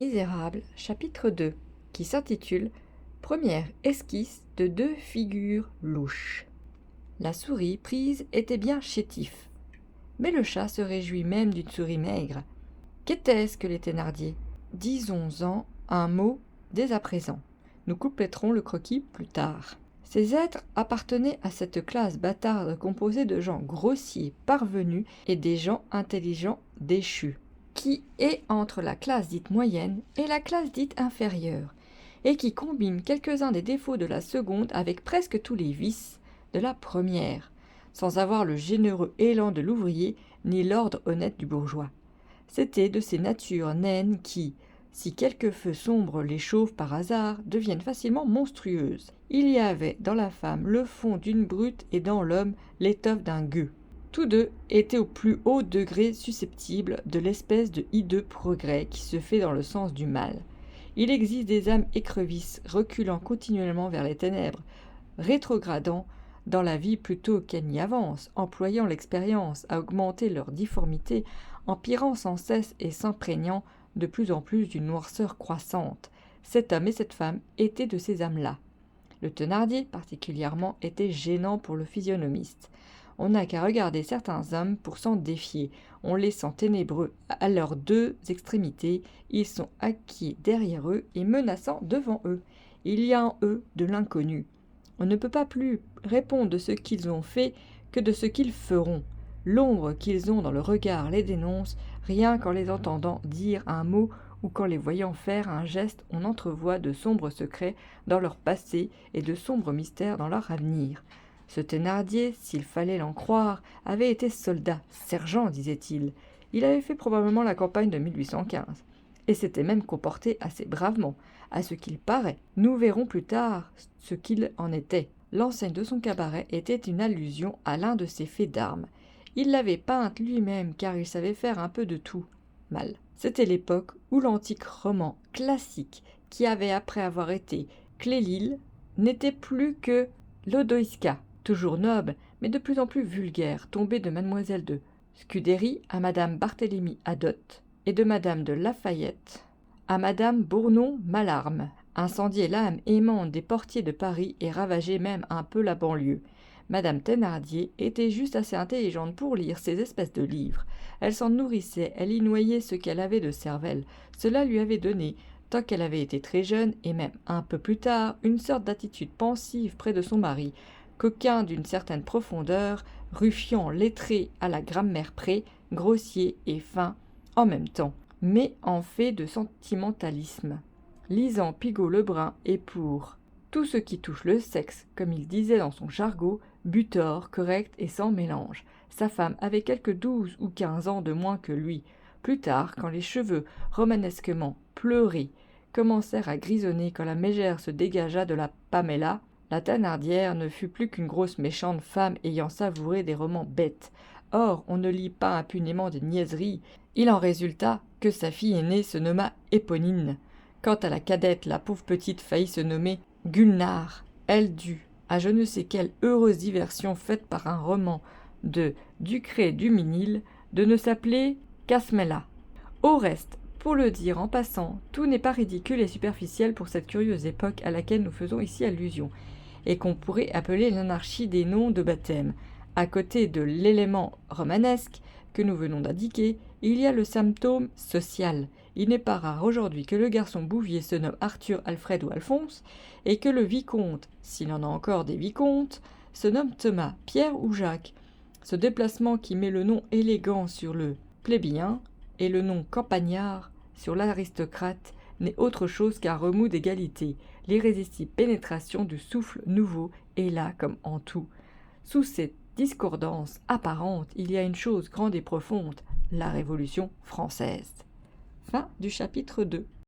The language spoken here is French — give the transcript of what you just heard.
Misérable, chapitre 2, qui s'intitule Première esquisse de deux figures louches. La souris prise était bien chétif, mais le chat se réjouit même d'une souris maigre. Qu'était-ce que les Thénardier? Disons-en un mot dès à présent. Nous compléterons le croquis plus tard. Ces êtres appartenaient à cette classe bâtarde composée de gens grossiers parvenus et des gens intelligents déchus, qui est entre la classe dite moyenne et la classe dite inférieure, et qui combine quelques-uns des défauts de la seconde avec presque tous les vices de la première, sans avoir le généreux élan de l'ouvrier ni l'ordre honnête du bourgeois. C'étaient de ces natures naines qui, si quelque feu sombre les chauffe par hasard, deviennent facilement monstrueuses. Il y avait dans la femme le fond d'une brute et dans l'homme l'étoffe d'un gueux. Tous deux étaient au plus haut degré susceptibles de l'espèce de hideux progrès qui se fait dans le sens du mal. Il existe des âmes écrevisses reculant continuellement vers les ténèbres, rétrogradant dans la vie plutôt qu'elles n'y avancent, employant l'expérience à augmenter leur difformité, empirant sans cesse et s'imprégnant de plus en plus d'une noirceur croissante. Cet homme et cette femme étaient de ces âmes-là. Le Thénardier, particulièrement, était gênant pour le physionomiste. On n'a qu'à regarder certains hommes pour s'en défier. On les sent ténébreux à leurs deux extrémités. Ils sont acquis derrière eux et menaçants devant eux. Il y a en eux de l'inconnu. On ne peut pas plus répondre de ce qu'ils ont fait que de ce qu'ils feront. L'ombre qu'ils ont dans le regard les dénonce, rien qu'en les entendant dire un mot ou qu'en les voyant faire un geste, on entrevoit de sombres secrets dans leur passé et de sombres mystères dans leur avenir. Ce Thénardier, s'il fallait l'en croire, avait été soldat, sergent, disait-il. Il avait fait probablement la campagne de 1815, et s'était même comporté assez bravement, à ce qu'il paraît. Nous verrons plus tard ce qu'il en était. L'enseigne de son cabaret était une allusion à l'un de ses faits d'armes. Il l'avait peinte lui-même car il savait faire un peu de tout mal. C'était l'époque où l'antique roman classique, qui avait après avoir été Clélyle, n'était plus que l'Odoïska, toujours noble, mais de plus en plus vulgaire, tombé de mademoiselle de Scudéry à madame Barthélemy Hadot, et de madame de Lafayette à madame Bournon-Malarme, incendié l'âme aimante des portiers de Paris et ravagé même un peu la banlieue. Madame Thénardier était juste assez intelligente pour lire ces espèces de livres. Elle s'en nourrissait, elle y noyait ce qu'elle avait de cervelle. Cela lui avait donné, tant qu'elle avait été très jeune, et même un peu plus tard, une sorte d'attitude pensive près de son mari, coquin d'une certaine profondeur, ruffian lettré à la grammaire près, grossier et fin en même temps, mais en fait de sentimentalisme. Lisant Pigault-Lebrun et pour tout ce qui touche le sexe, comme il disait dans son jargon, butor, correct et sans mélange. Sa femme avait quelque 12 ou 15 ans de moins que lui. Plus tard, quand les cheveux, romanesquement pleurés, commencèrent à grisonner, quand la mégère se dégagea de la Pamela, la Thénardière ne fut plus qu'une grosse méchante femme ayant savouré des romans bêtes. Or, on ne lit pas impunément des niaiseries. Il en résulta que sa fille aînée se nomma Éponine. Quant à la cadette, la pauvre petite faillit se nommer Gulnare. Elle dut, à je ne sais quelle heureuse diversion faite par un roman de Ducré-Duminil, de ne s'appeler qu'Asmela. Au reste, pour le dire en passant, tout n'est pas ridicule et superficiel pour cette curieuse époque à laquelle nous faisons ici allusion, et qu'on pourrait appeler l'anarchie des noms de baptême. À côté de l'élément romanesque que nous venons d'indiquer, il y a le symptôme social. Il n'est pas rare aujourd'hui que le garçon Bouvier se nomme Arthur, Alfred ou Alphonse, et que le vicomte, s'il en a encore des vicomtes, se nomme Thomas, Pierre ou Jacques. Ce déplacement qui met le nom élégant sur le plébéien et le nom campagnard sur l'aristocrate n'est autre chose qu'un remous d'égalité. L'irrésistible pénétration du souffle nouveau est là comme en tout. Sous cette discordance apparente, il y a une chose grande et profonde, la Révolution française. Fin du chapitre 2.